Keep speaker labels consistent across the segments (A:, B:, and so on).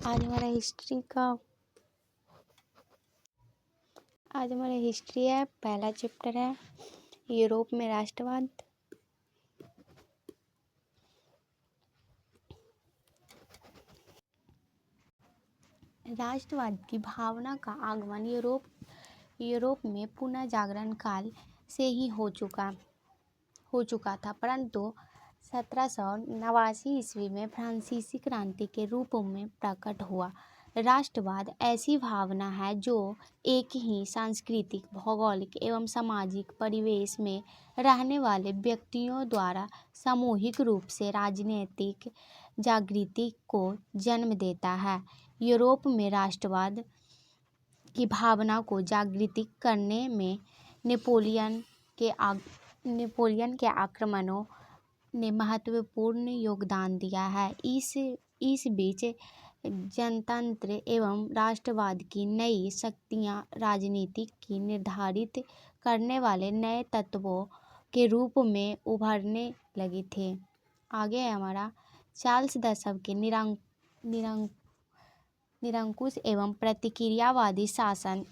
A: आज हमारा हिस्ट्री है। पहला चैप्टर है यूरोप में राष्ट्रवाद। राष्ट्रवाद की भावना का आगमन यूरोप में पुनः जागरण काल से ही हो चुका था, परंतु 1789 ईस्वी में फ्रांसीसी क्रांति के रूप में प्रकट हुआ। राष्ट्रवाद ऐसी भावना है जो एक ही सांस्कृतिक, भौगोलिक एवं सामाजिक परिवेश में रहने वाले व्यक्तियों द्वारा सामूहिक रूप से राजनीतिक जागृति को जन्म देता है। यूरोप में राष्ट्रवाद की भावना को जागृत करने में नेपोलियन के आक्रमणों ने महत्वपूर्ण योगदान दिया है। इस बीच जनतंत्र एवं राष्ट्रवाद की नई शक्तियां राजनीति की निर्धारित करने वाले नए तत्वों के रूप में उभरने लगी थे। आगे है हमारा चार्ल्स दशक के निरंकुश एवं प्रतिक्रियावादी शासन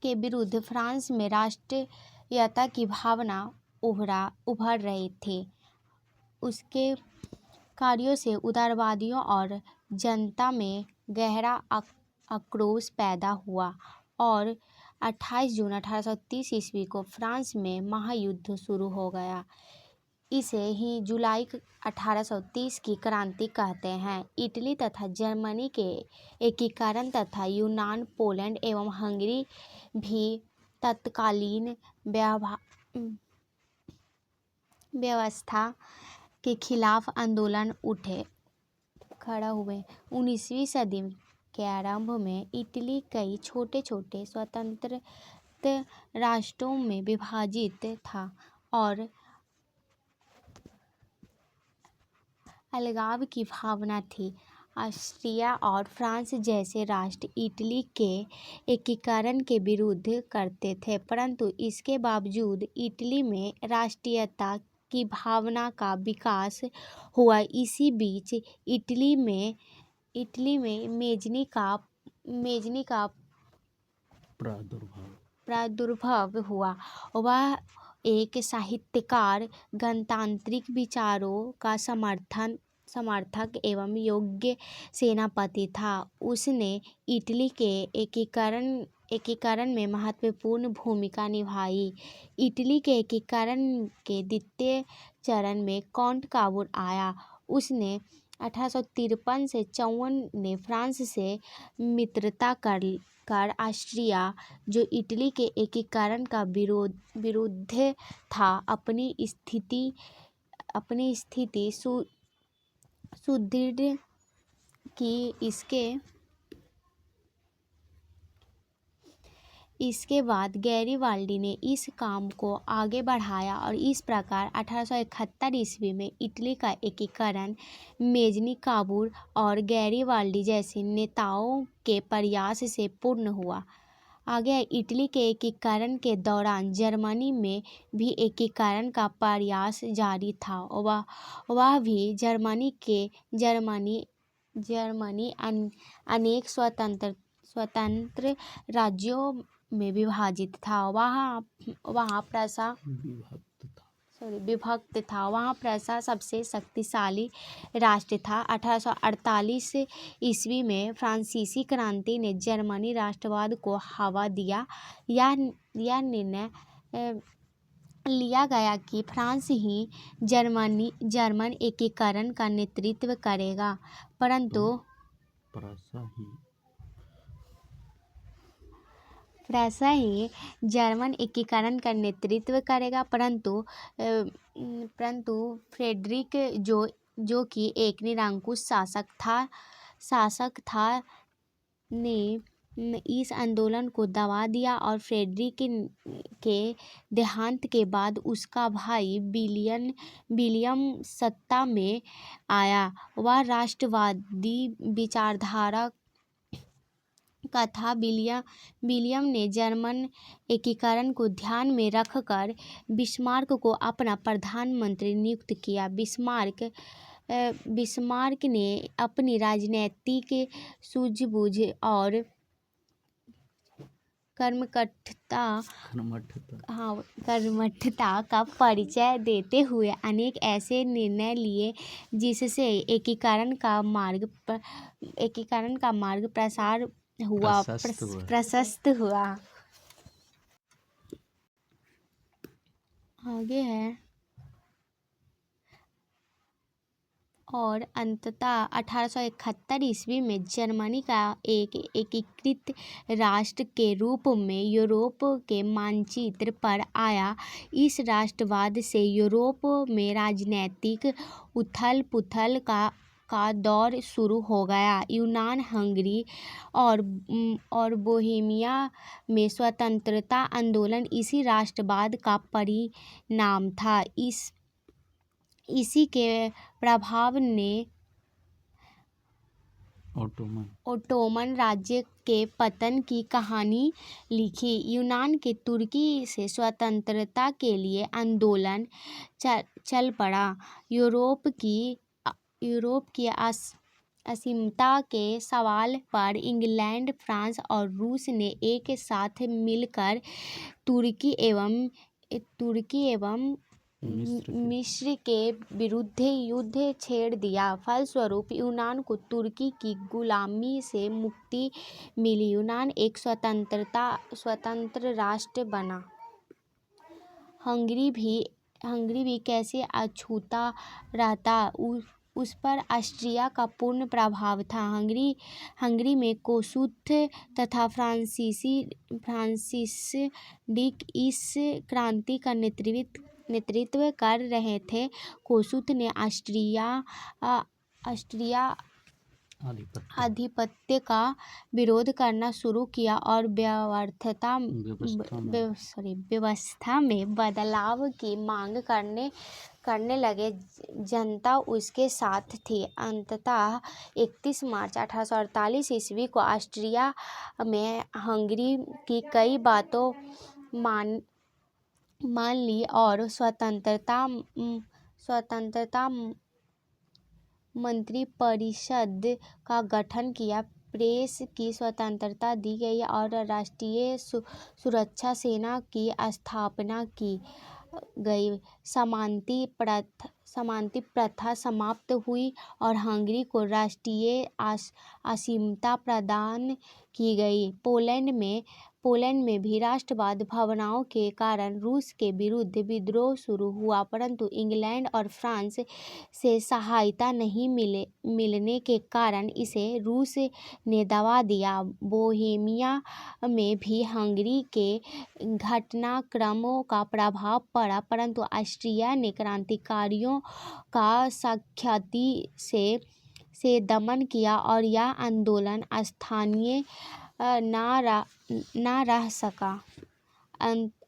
A: के विरुद्ध फ्रांस में राष्ट्रीयता की भावना उभर रही थी। उसके कार्यों से उदारवादियों और जनता में गहरा आक्रोश पैदा हुआ और 28 जून 1830 ईस्वी को फ्रांस में महायुद्ध शुरू हो गया। इसे ही जुलाई 1830 की क्रांति कहते हैं। इटली तथा जर्मनी के एकीकरण तथा यूनान, पोलैंड एवं हंगरी भी तत्कालीन व्यवस्था के खिलाफ आंदोलन खड़ा हुए। 19वीं सदी के आरंभ में इटली कई छोटे छोटे स्वतंत्र राष्ट्रों में विभाजित था और अलगाव की भावना थी। ऑस्ट्रिया और फ्रांस जैसे राष्ट्र इटली के एकीकरण के विरोध करते थे, परंतु इसके बावजूद इटली में राष्ट्रीयता की भावना का विकास हुआ। इसी बीच इटली में मेजनी का प्रादुर्भाव हुआ। वह एक साहित्यकार, गणतांत्रिक विचारों का समर्थक एवं योग्य सेनापति था। उसने इटली के एकीकरण में महत्वपूर्ण भूमिका निभाई। इटली के एकीकरण के द्वितीय चरण में काउंट काबूल आया। उसने 1853 से 54 ने फ्रांस से मित्रता कर ऑस्ट्रिया, जो इटली के एकीकरण का विरुद्ध था, अपनी स्थिति सुदृढ़ की। इसके बाद गैरीवाल्डी ने इस काम को आगे बढ़ाया और इस प्रकार 1871 ईस्वी में इटली का एकीकरण मेजनी काबूल और गैरीवाल्डी जैसे नेताओं के प्रयास से पूर्ण हुआ। आगे इटली के एकीकरण के दौरान जर्मनी में भी एकीकरण का प्रयास जारी था। वह भी जर्मनी अनेक स्वतंत्र राज्यों में विभाजित था। वहाँ प्रसा सबसे शक्तिशाली राष्ट्र था। 1848 ईस्वी में फ्रांसीसी क्रांति ने जर्मनी राष्ट्रवाद को हवा दिया। यह निर्णय लिया गया कि फ्रांस ही जर्मन एकीकरण का नेतृत्व करेगा, परंतु फ्रांस ही जर्मन एकीकरण का नेतृत्व करेगा, परंतु फ्रेडरिक जो कि एक निरंकुश शासक था ने इस आंदोलन को दबा दिया और फ्रेडरिक के देहांत के बाद उसका भाई विलियम सत्ता में आया। वह राष्ट्रवादी विचारधारा का था। विलियम ने जर्मन एकीकरण को ध्यान में रखकर बिस्मार्क को अपना प्रधानमंत्री नियुक्त किया। बिस्मार्क बिस्मार्क ने अपनी राजनीतिक सूझबूझ और कर्मठता का परिचय देते हुए अनेक ऐसे निर्णय लिए जिससे एकीकरण का मार्ग प्रशस्त हुआ। आगे है और अंततः 1871 ईस्वी में जर्मनी का एक एकीकृत राष्ट्र के रूप में यूरोप के मानचित्र पर आया। इस राष्ट्रवाद से यूरोप में राजनीतिक उथल-पुथल का दौर शुरू हो गया। यूनान, हंगरी और बोहेमिया में स्वतंत्रता आंदोलन इसी राष्ट्रवाद का परिणाम था। इसी के प्रभाव ने ओटोमन राज्य के पतन की कहानी लिखी। यूनान के तुर्की से स्वतंत्रता के लिए आंदोलन चल पड़ा। यूरोप की असीमता के सवाल पर इंग्लैंड, फ्रांस और रूस ने एक साथ मिलकर तुर्की एवं मिस्र के विरुद्ध युद्ध छेड़ दिया। फलस्वरूप यूनान को तुर्की की गुलामी से मुक्ति मिली। यूनान एक स्वतंत्र राष्ट्र बना। हंगरी भी कैसे अछूता रहता, उस पर ऑस्ट्रिया का पूर्ण प्रभाव था। हंगरी में कोसुत तथा फ्रांसिस डिक इस क्रांति का नेतृत्व कर रहे थे। कोसुत ने ऑस्ट्रिया आधिपत्य का विरोध करना शुरू किया और व्यवस्था में बदलाव की मांग करने लगे। जनता उसके साथ थी। अंततः 31 मार्च 1848 ईस्वी को ऑस्ट्रिया में हंगरी की कई बातों मान ली और स्वतंत्रता मंत्रिपरिषद का गठन किया। प्रेस की स्वतंत्रता दी गई और राष्ट्रीय सुरक्षा सेना की स्थापना की गई। समानती प्रथा समाप्त हुई और हंगरी को राष्ट्रीय असीमता प्रदान की गई। पोलैंड में भी राष्ट्रवाद भावनाओं के कारण रूस के विरुद्ध विद्रोह शुरू हुआ, परंतु इंग्लैंड और फ्रांस से सहायता नहीं मिलने के कारण इसे रूस ने दबा दिया। बोहेमिया में भी हंगरी के घटनाक्रमों का प्रभाव पड़ा, परंतु ऑस्ट्रिया ने क्रांतिकारियों का सख्ती से दमन किया और यह आंदोलन स्थायी न रह सका।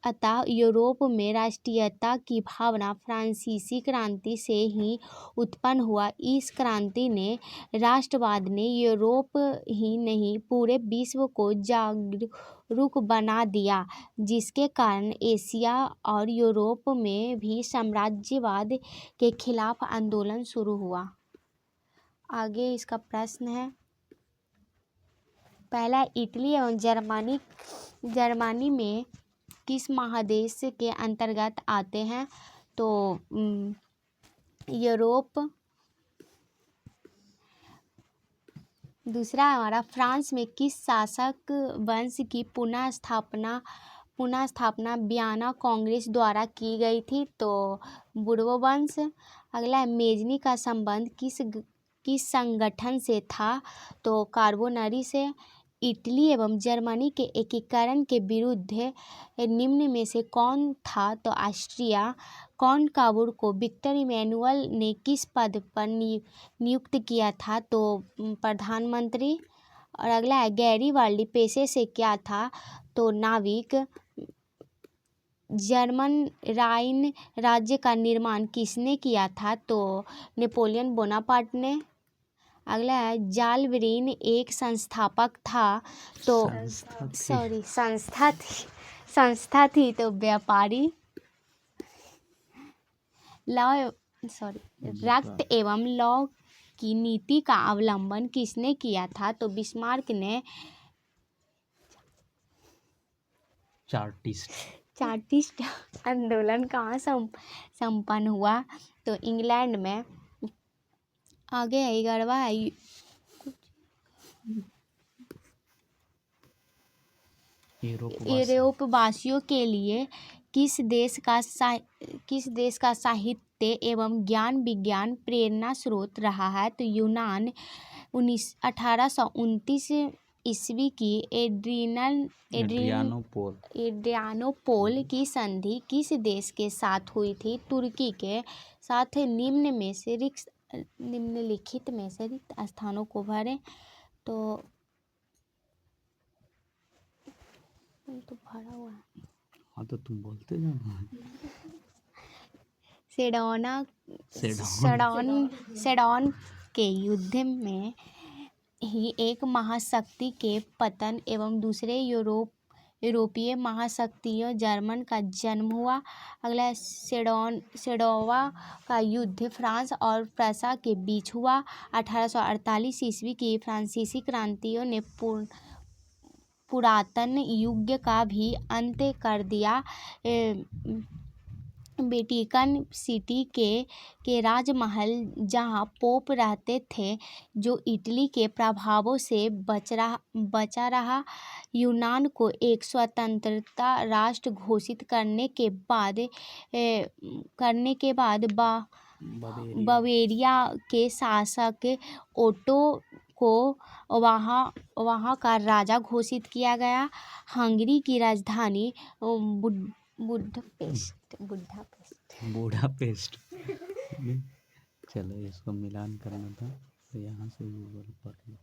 A: अतः यूरोप में राष्ट्रीयता की भावना फ्रांसीसी क्रांति से ही उत्पन्न हुआ। इस क्रांति ने राष्ट्रवाद ने यूरोप ही नहीं पूरे विश्व को जागरूक बना दिया, जिसके कारण एशिया और यूरोप में भी साम्राज्यवाद के खिलाफ आंदोलन शुरू हुआ। आगे इसका प्रश्न है, पहला, इटली एवं जर्मनी में किस महादेश के अंतर्गत आते हैं? तो यूरोप। दूसरा हमारा, फ्रांस में किस शासक वंश की पुनः स्थापना वियना कांग्रेस द्वारा की गई थी? तो बूर्बो वंश। अगला है, मेजनी का संबंध किस संगठन से था? तो कार्बोनरी से। इटली एवं जर्मनी के एकीकरण के विरुद्ध निम्न में से कौन था? तो ऑस्ट्रिया। कॉनकाबुर को विक्टर इमैनुअल ने किस पद पर नियुक्त किया था? तो प्रधानमंत्री। और अगला है, गैरीबाल्डी पेशे से क्या था? तो नाविक। जर्मन राइन राज्य का निर्माण किसने किया था? तो नेपोलियन बोनापार्ट ने। अगला है, जालबरीन एक संस्थापक था। तो संस्था थी तो व्यापारी। रक्त एवं लौ की नीति का अवलंबन किसने किया था? तो बिस्मार्क ने। चार्टिस्ट आंदोलन कहाँ संपन्न हुआ? तो इंग्लैंड में। आगे 11वां है यूरोपवासियों के लिए किस देश का साहित्य एवं ज्ञान विज्ञान प्रेरणा स्रोत रहा है? तो यूनान। 1829 ईस्वी की एड्रियानोपोल की संधि किस देश के साथ हुई थी? तुर्की के साथ। निम्नलिखित में से रिक्त स्थानों को भरें। तो भरा हुआ है।
B: हाँ तो तुम बोलते जाओ।
A: सेडौन के युद्ध में ही एक महाशक्ति के पतन एवं दूसरे यूरोपीय महाशक्तियों जर्मन का जन्म हुआ। अगला सेडोवा का युद्ध फ्रांस और प्रसा के बीच हुआ। 1848 ईस्वी की फ्रांसीसी क्रांतियों ने पुरातन युग का भी अंत कर दिया। वेटिकन सिटी के राजमहल जहां पोप रहते थे, जो इटली के प्रभावों से बचा रहा। यूनान को एक स्वतंत्रता राष्ट्र घोषित करने के बाद बवेरिया के शासक ओटो को वहाँ का राजा घोषित किया गया। हंगरी की राजधानी
B: बुडापेस्ट। चलो इसको मिलान करना था तो यहाँ से गूगल पर लो।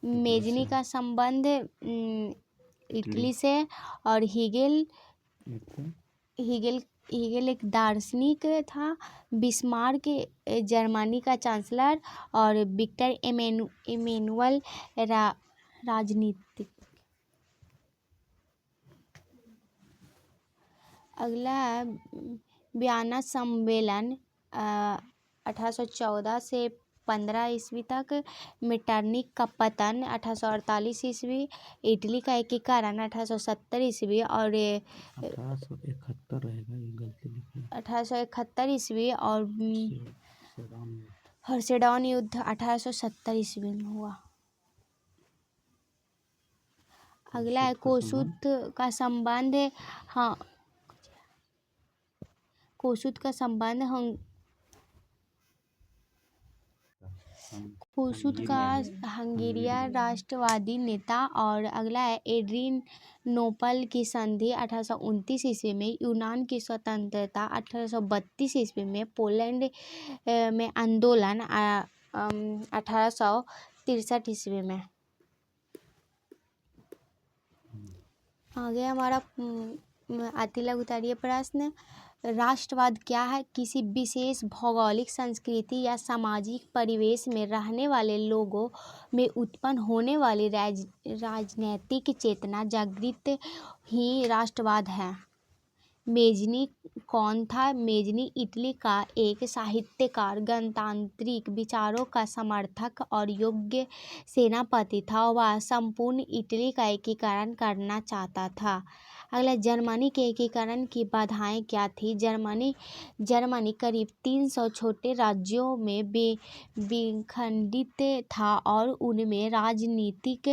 A: मेजनी का संबंध इटली से। और हीगेल एक दार्शनिक था। बिस्मार्क जर्मनी का चांसलर। और विक्टर इमैनुअल राजनीतिक। अगला वियना सम्मेलन 1814 से 15 ईस्वी तक। मेटरनिक का पतन 1848 ईस्वी। इटली का एकीकरण 1870 ईस्वी। और 1871 ईस्वी। और सेडौन युद्ध 1870 ईस्वी में हुआ। अगला है कोसुत का संबंध। हाँ, कोसुत का हंगेरियन राष्ट्रवादी नेता। और अगला है एड्रियानोपल की संधि 1829 ईस्वी में। यूनान की स्वतंत्रता 1832 ईस्वी में। पोलैंड में आंदोलन 1863 ईस्वी में। आगे हमारा अतिलघु उत्तरीय प्रश्न। राष्ट्रवाद क्या है? किसी विशेष भौगोलिक संस्कृति या सामाजिक परिवेश में रहने वाले लोगों में उत्पन्न होने वाली राजनैतिक चेतना जागृत ही राष्ट्रवाद है। मेजनी कौन था? मेजनी इटली का एक साहित्यकार, गणतांत्रिक विचारों का समर्थक और योग्य सेनापति था। वह संपूर्ण इटली का एकीकरण करना चाहता था। अगला, जर्मनी के एकीकरण की बाधाएं क्या थी? जर्मनी करीब 300 छोटे राज्यों में विखंडित था और उनमें राजनीतिक,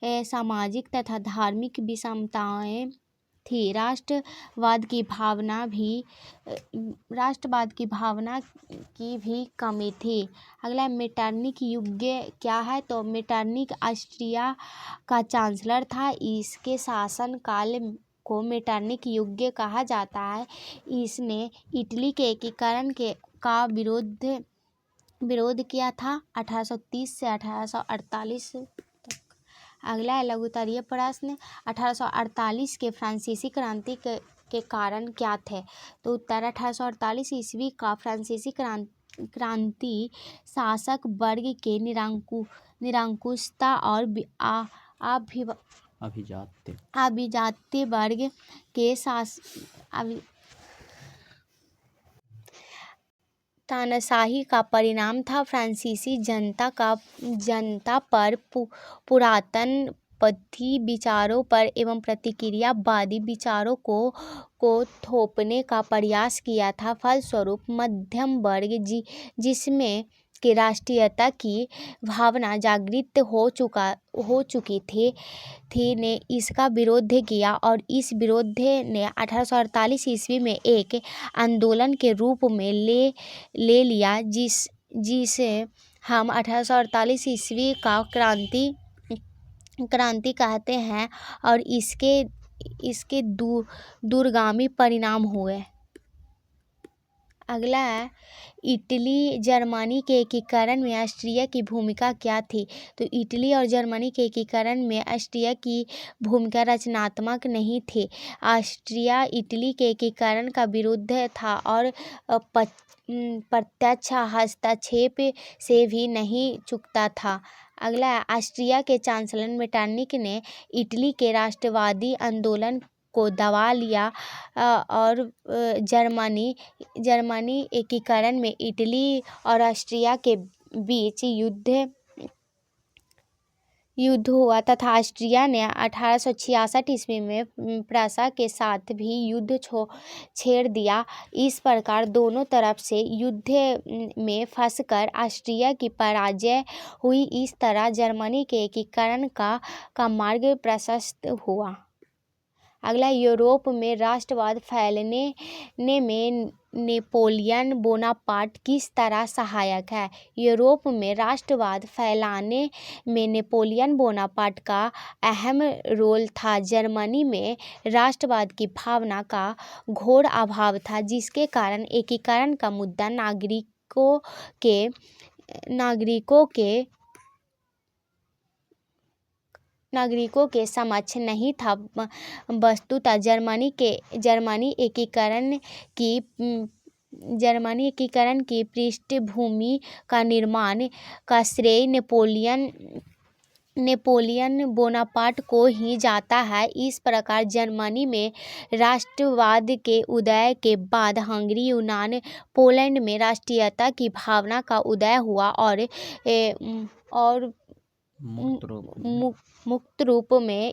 A: सामाजिक तथा धार्मिक विषमताएं थी। राष्ट्रवाद की भावना की भी कमी थी। अगला, मेटरनिक युग क्या है? तो मेटरनिक ऑस्ट्रिया का चांसलर था। इसके शासनकाल को मेटरनिक युग कहा जाता है। इसने इटली के एकीकरण का विरोध किया था 1830 से 1848 तक। अगला है लघु उत्तरीय प्रश्न। 1848 के फ्रांसीसी क्रांति के कारण क्या थे? तो उत्तर 1848 ईस्वी का फ्रांसीसी क्रांति शासक वर्ग के निरंकुशता और अभिजात्य वर्ग के तानाशाही का परिणाम था। फ्रांसीसी जनता पर पुरातनपंथी विचारों पर एवं प्रतिक्रियावादी विचारों को थोपने का प्रयास किया था। फलस्वरूप मध्यम वर्ग जिसमें कि राष्ट्रीयता की भावना जागृत हो चुकी थी ने इसका विरोध किया और इस विरोध ने 1848 ईस्वी में एक आंदोलन के रूप में ले लिया, जिसे हम 1848 ईस्वी का क्रांति कहते हैं और इसके दूरगामी परिणाम हुए। अगला है, इटली जर्मनी के एकीकरण में ऑस्ट्रिया की भूमिका क्या थी? तो इटली और जर्मनी के एकीकरण में ऑस्ट्रिया की भूमिका रचनात्मक नहीं थी। ऑस्ट्रिया इटली के एकीकरण का विरुद्ध था और प्रत्यक्ष हस्तक्षेप से भी नहीं चूकता था। अगला है, ऑस्ट्रिया के चांसलर मेटरनिक ने इटली के राष्ट्रवादी आंदोलन को दबा लिया और जर्मनी एकीकरण में इटली और ऑस्ट्रिया के बीच युद्ध हुआ तथा ऑस्ट्रिया ने 1866 ईस्वी में प्रूसिया के साथ भी युद्ध छेड़ दिया। इस प्रकार दोनों तरफ से युद्ध में फंसकर ऑस्ट्रिया की पराजय हुई। इस तरह जर्मनी के एकीकरण का मार्ग प्रशस्त हुआ। अगला, यूरोप में राष्ट्रवाद फैलने में नेपोलियन बोनापार्ट किस तरह सहायक है? यूरोप में राष्ट्रवाद फैलाने में नेपोलियन बोनापार्ट का अहम रोल था। जर्मनी में राष्ट्रवाद की भावना का घोर अभाव था, जिसके कारण एकीकरण का मुद्दा नागरिकों के समक्ष नहीं था। वस्तुतः जर्मनी एकीकरण की पृष्ठभूमि का निर्माण का श्रेय नेपोलियन बोनापार्ट को ही जाता है। इस प्रकार जर्मनी में राष्ट्रवाद के उदय के बाद हंगरी, यूनान, पोलैंड में राष्ट्रीयता की भावना का उदय हुआ और मुक्त रूप में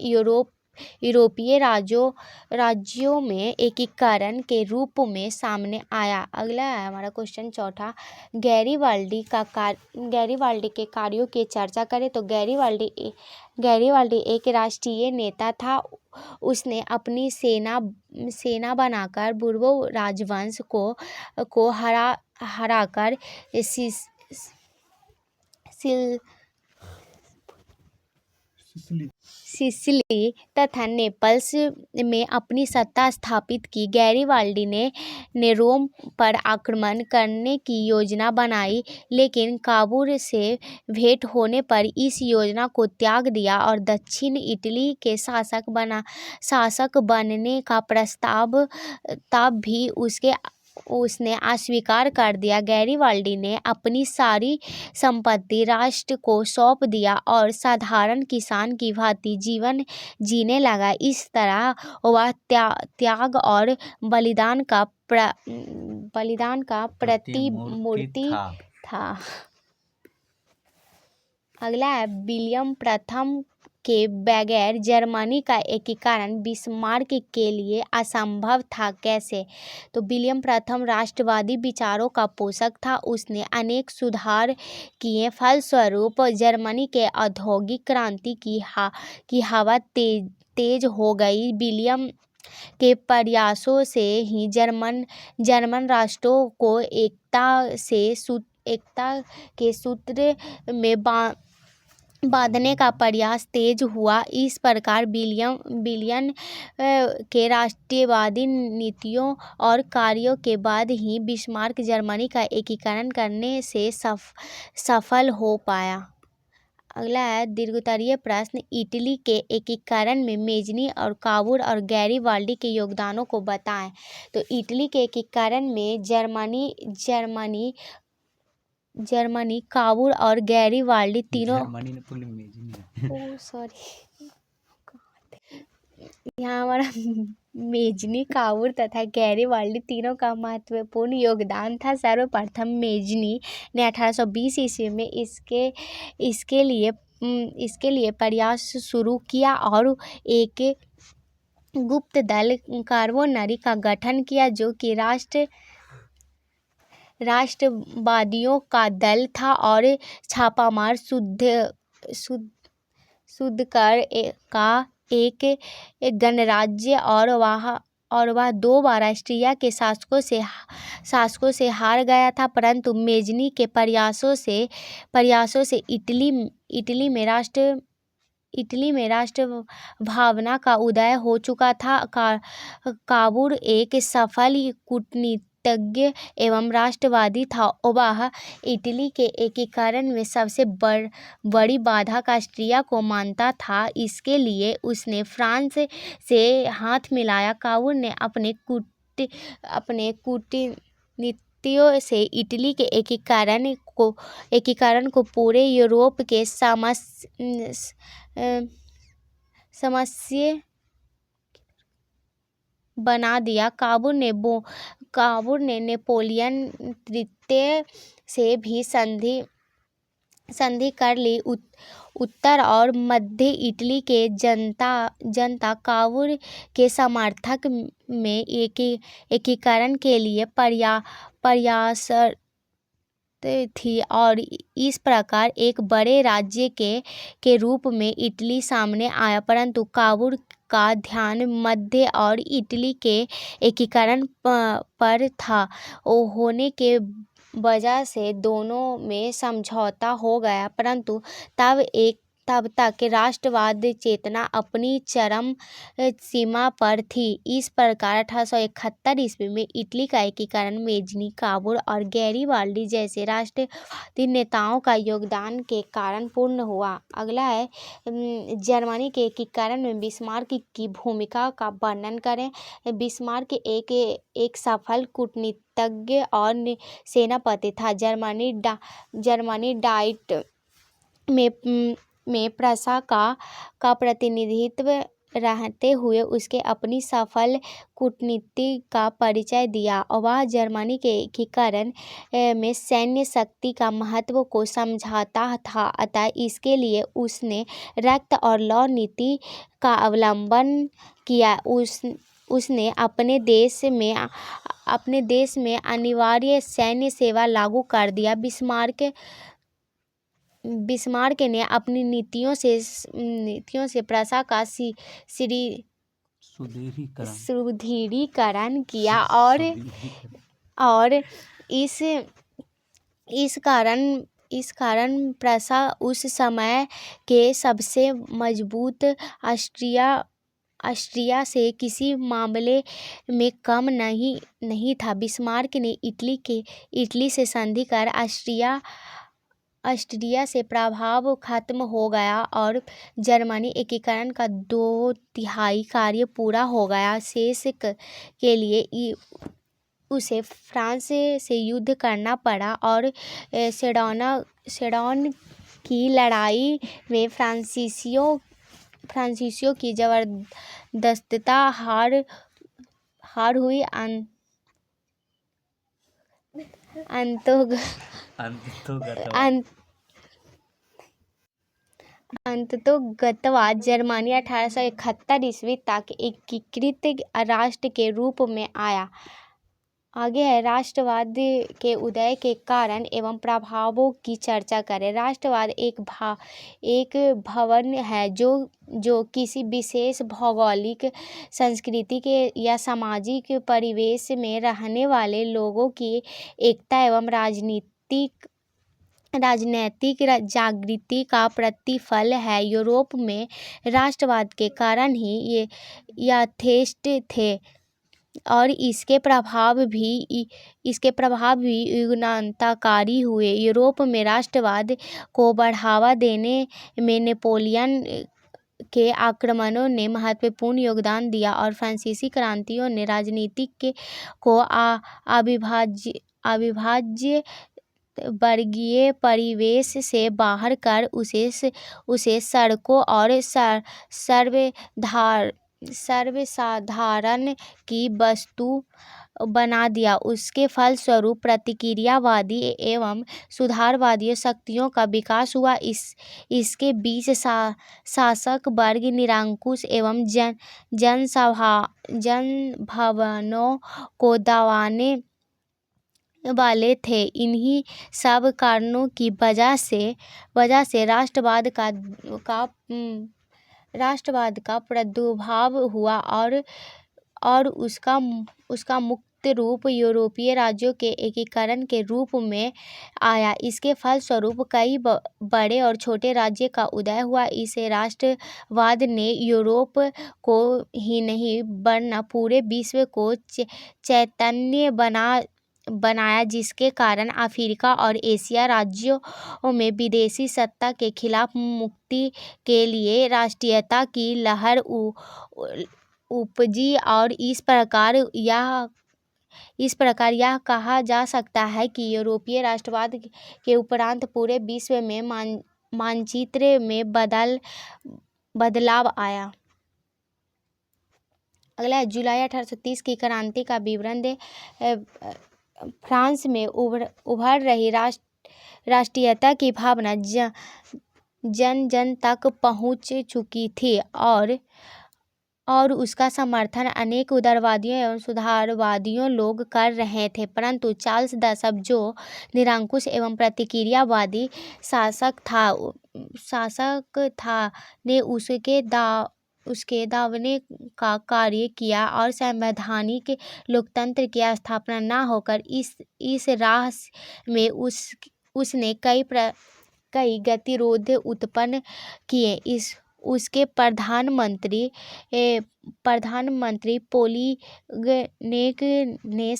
A: यूरोपीय राज्यों में एकीकरण के रूप में सामने आया। अगला है हमारा क्वेश्चन चौथा, गैरीबाल्डी के कार्यों की चर्चा करें। तो गैरीबाल्डी एक राष्ट्रीय नेता था। उसने अपनी सेना बनाकर बोर्बो राजवंश को हराकर सिसिली तथा नेपल्स में अपनी सत्ता स्थापित की। गैरीबाल्डी ने रोम पर आक्रमण करने की योजना बनाई, लेकिन काबूल से भेंट होने पर इस योजना को त्याग दिया और दक्षिण इटली के शासक बनने का प्रस्ताव तब भी उसने अस्वीकार कर दिया। गैरीबाल्डी ने अपनी सारी संपत्ति राष्ट्र को सौंप दिया और साधारण किसान की भांति जीवन जीने लगा। इस तरह वह त्याग और बलिदान का प्रतिमूर्ति था। अगला है, विलियम प्रथम के बगैर जर्मनी का एकीकरण बिस्मार्क के लिए असंभव था। कैसे? तो विलियम प्रथम राष्ट्रवादी विचारों का पोषक था। उसने अनेक सुधार किए। फलस्वरूप जर्मनी के औद्योगिक क्रांति की हवा तेज हो गई। विलियम के प्रयासों से ही जर्मन राष्ट्रों को एकता के सूत्र में बांधने का प्रयास तेज हुआ। इस प्रकार विलियम के राष्ट्रवादी नीतियों और कार्यों के बाद ही बिस्मार्क जर्मनी का एकीकरण करने से सफल हो पाया। अगला है, दीर्घोत्तरीय प्रश्न, इटली के एकीकरण में मेजनी और काबूल और गैरीबाल्डी के योगदानों को बताएं। तो इटली के एकीकरण में जर्मनी, काबूल और गैरीबाल्डी तीनों यहाँ हमारा मेजनी, कावूर तथा गैरीवाल्डी तीनों का महत्वपूर्ण योगदान था। सर्वप्रथम मेजनी ने 1820 ईस्वी में इसके लिए प्रयास शुरू किया और एक गुप्त दल कार्बोनरी का गठन किया, जो कि राष्ट्रवादियों का दल था और छापामार शुद्धकर का एक गणराज्य और वह 2 बार ऑस्ट्रिया के शासकों से हार गया था। परंतु मेजनी के प्रयासों से इटली में राष्ट्र भावना का उदय हो चुका था। कावूर एक सफल कूटनीतिज्ञ एवं राष्ट्रवादी था। वह इटली के एकीकरण में सबसे बड़ी बाधा ऑस्ट्रिया को मानता था। इसके लिए उसने फ्रांस से हाथ मिलाया। कावूर ने अपने कूटनीतियों से इटली के एकीकरण को पूरे यूरोप के समस्या बना दिया। कावूर ने नेपोलियन तृतीय से भी संधि कर ली। उत्तर और मध्य इटली के जनता कावूर के समर्थक में एकीकरण के लिए प्रयासरत थी और इस प्रकार एक बड़े राज्य के रूप में इटली सामने आया। परंतु कावूर का ध्यान मध्य और इटली के एकीकरण पर था होने के वजह से दोनों में समझौता हो गया। परंतु तब तक राष्ट्रवाद चेतना अपनी चरम सीमा पर थी। इस प्रकार 1871 ईस्वी में इटली का एकीकरण मेजनी, कावूर और गैरीवाल्डी जैसे राष्ट्रवादी नेताओं का योगदान के कारण पूर्ण हुआ। अगला है जर्मनी के एकीकरण में बिस्मार्क की भूमिका का वर्णन करें। बिस्मार्क एक सफल कूटनीतिज्ञ और सेनापति था। जर्मनी डाइट में प्रशा का प्रतिनिधित्व रहते हुए उसके अपनी सफल कूटनीति का परिचय दिया। वह जर्मनी के एकीकरण में सैन्य शक्ति का महत्व को समझाता था। अतः इसके लिए उसने रक्त और लौ नीति का अवलंबन किया। उसने अपने देश में अनिवार्य सैन्य सेवा लागू कर दिया। बिस्मार्क ने अपनी नीतियों से प्रशा का सुदृढ़ीकरण किया और इस कारण प्रशा उस समय के सबसे मजबूत ऑस्ट्रिया से किसी मामले में कम नहीं था। बिस्मार्क ने इटली से संधि कर ऑस्ट्रिया से प्रभाव खत्म हो गया और जर्मनी एकीकरण का 2/3 कार्य पूरा हो गया। शेष के लिए उसे फ्रांस से युद्ध करना पड़ा और सेडौन की लड़ाई में फ्रांसीसियों की जबरदस्ता हार हुई। अंततोगत्वा जर्मनी 1871 ईस्वी तक एकीकृत राष्ट्र के रूप में आया। आगे है राष्ट्रवाद के उदय के कारण एवं प्रभावों की चर्चा करें। राष्ट्रवाद एक भवन है जो किसी विशेष भौगोलिक, संस्कृति के या सामाजिक परिवेश में रहने वाले लोगों की एकता एवं राजनैतिक जागृति का प्रतिफल है। यूरोप में राष्ट्रवाद के कारण ही ये यथेष्ट थे और इसके प्रभाव भी युगांतरकारी हुए। यूरोप में राष्ट्रवाद को बढ़ावा देने में नेपोलियन के आक्रमणों ने महत्वपूर्ण योगदान दिया और फ्रांसीसी क्रांतियों ने राजनीति को अविभाज्य वर्गीय परिवेश से बाहर कर उसे सड़कों और सर्वसाधारण की वस्तु बना दिया। उसके फलस्वरूप प्रतिक्रियावादी एवं सुधारवादी शक्तियों का विकास हुआ। इसके बीच शासक वर्ग निरंकुश एवं जनभावनाओं को दबाने वाले थे। इन्हीं सब कारणों की वजह से राष्ट्रवाद का प्रादुर्भाव हुआ और उसका मुक्त रूप यूरोपीय राज्यों के एकीकरण के रूप में आया। इसके फलस्वरूप कई बड़े और छोटे राज्य का उदय हुआ। इस राष्ट्रवाद ने यूरोप को ही नहीं वरन पूरे विश्व को चैतन्य बनाया, जिसके कारण अफ्रीका और एशिया राज्यों में विदेशी सत्ता के खिलाफ मुक्ति के लिए राष्ट्रीयता की लहर उपजी और इस प्रकार यह कहा जा सकता है कि यूरोपीय राष्ट्रवाद के उपरांत पूरे विश्व में मानचित्र में बदलाव आया। अगला है जुलाई 1830 की क्रांति का विवरण दे। फ्रांस में उभर रही राष्ट्रीयता की भावना जन जन तक पहुंच चुकी थी और उसका समर्थन अनेक उदारवादियों एवं सुधारवादियों लोग कर रहे थे, परंतु चार्ल्स दशम जो निरंकुश एवं प्रतिक्रियावादी शासक था ने उसके दावने का कार्य किया और संवैधानिक लोकतंत्र की स्थापना न होकर इस राह में उसने कई गतिरोध उत्पन्न किए। उसके प्रधानमंत्री पोलिगनेक ने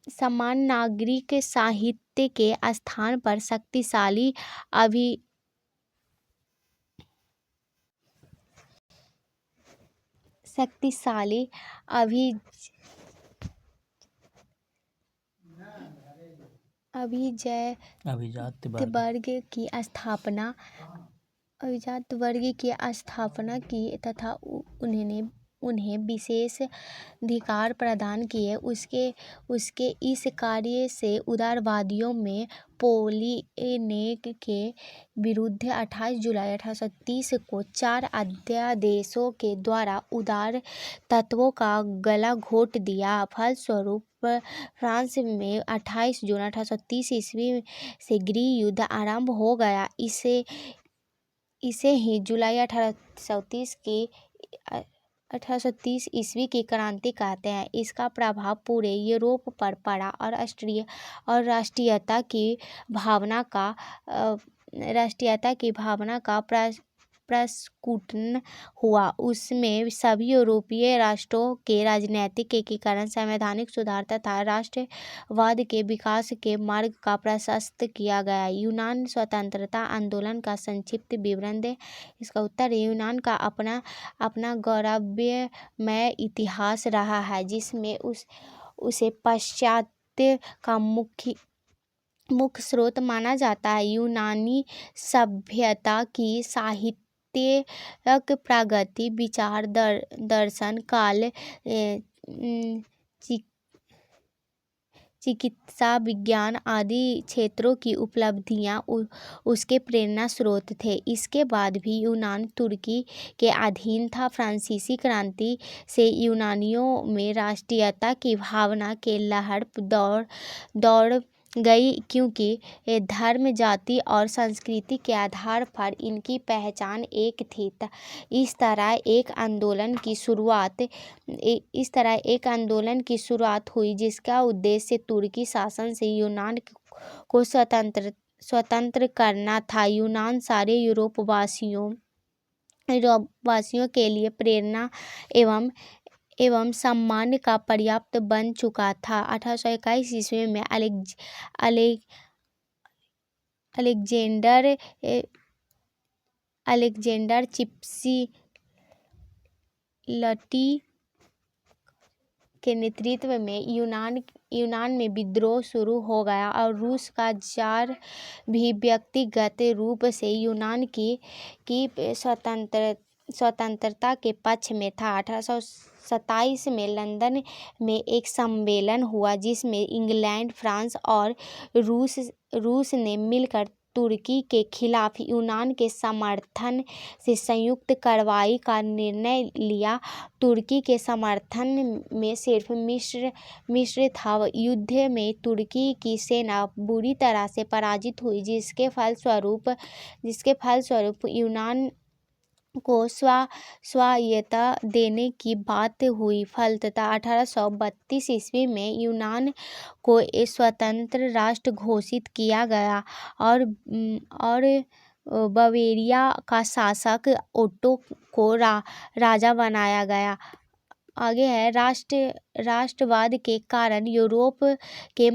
A: समान नागरिक साहित्य के स्थान पर शक्तिशाली अभिजात वर्ग की स्थापना की तथा उन्हें विशेष अधिकार प्रदान किए। उसके इस कार्य से उदारवादियों में पोलिगनेक के विरुद्ध 28 जुलाई 1830 को 4 अध्यादेशों के द्वारा उदार तत्वों का गला घोंट दिया। फलस्वरूप फ्रांस में 28 जून 1830 ईस्वी से गृह युद्ध आरंभ हो गया। इसे ही जुलाई 1830 ईस्वी की क्रांति कहते हैं। इसका प्रभाव पूरे यूरोप पर पड़ा और राष्ट्रीयता की भावना का प्रस्फुटन हुआ। उसमें सभी यूरोपीय राष्ट्रों के राजनीतिक एकीकरण, संवैधानिक सुधार तथा राष्ट्रवाद के विकास के मार्ग का प्रशस्त किया गया। यूनान स्वतंत्रता आंदोलन का संक्षिप्त विवरण दें। इसका उत्तर है यूनान का अपना गौरवमय इतिहास रहा है, जिसमें उसे पाश्चात्य का मुख्य स्रोत माना जाता है। यूनानी सभ्यता की साहित्यिक प्रगति, विचार, दर्शन, कला, चिकित्सा विज्ञान आदि क्षेत्रों की उपलब्धियां उसके प्रेरणा स्रोत थे। इसके बाद भी यूनान तुर्की के अधीन था। फ्रांसीसी क्रांति से यूनानियों में राष्ट्रीयता की भावना के लहर दौड़ गई, क्योंकि धर्म, जाति और संस्कृति के आधार पर इनकी पहचान एक थी। इस तरह एक आंदोलन की शुरुआत हुई, जिसका उद्देश्य तुर्की शासन से यूनान को स्वतंत्र करना था। यूनान सारे यूरोपवासियों के लिए प्रेरणा एवं सम्मान का पर्याप्त बन चुका था। 1821 ईस्वी में अलेक्जेंडर चिपसिलटी के नेतृत्व में यूनान में विद्रोह शुरू हो गया और रूस का जार भी व्यक्तिगत रूप से यूनान की स्वतंत्रता के पक्ष में था। 1827 में लंदन में एक सम्मेलन हुआ जिसमें इंग्लैंड, फ्रांस और रूस ने मिलकर तुर्की के खिलाफ यूनान के समर्थन से संयुक्त कार्रवाई का निर्णय लिया। तुर्की के समर्थन में सिर्फ मिस्र था। युद्ध में तुर्की की सेना बुरी तरह से पराजित हुई, जिसके फलस्वरूप यूनान को स्वायत्तता देने की बात हुई। फलतः 1832 ईस्वी में यूनान को एक स्वतंत्र राष्ट्र घोषित किया गया और बवेरिया का शासक ओट्टो को राजा बनाया गया। आगे है राष्ट्रवाद के कारण यूरोप के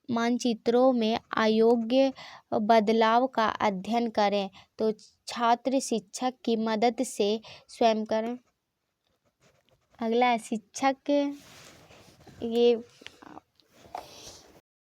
A: मानचित्रों में अयोग्य बदलाव का अध्ययन करें। तो छात्र शिक्षक की मदद से स्वयं करें। अगला है शिक्षक। ये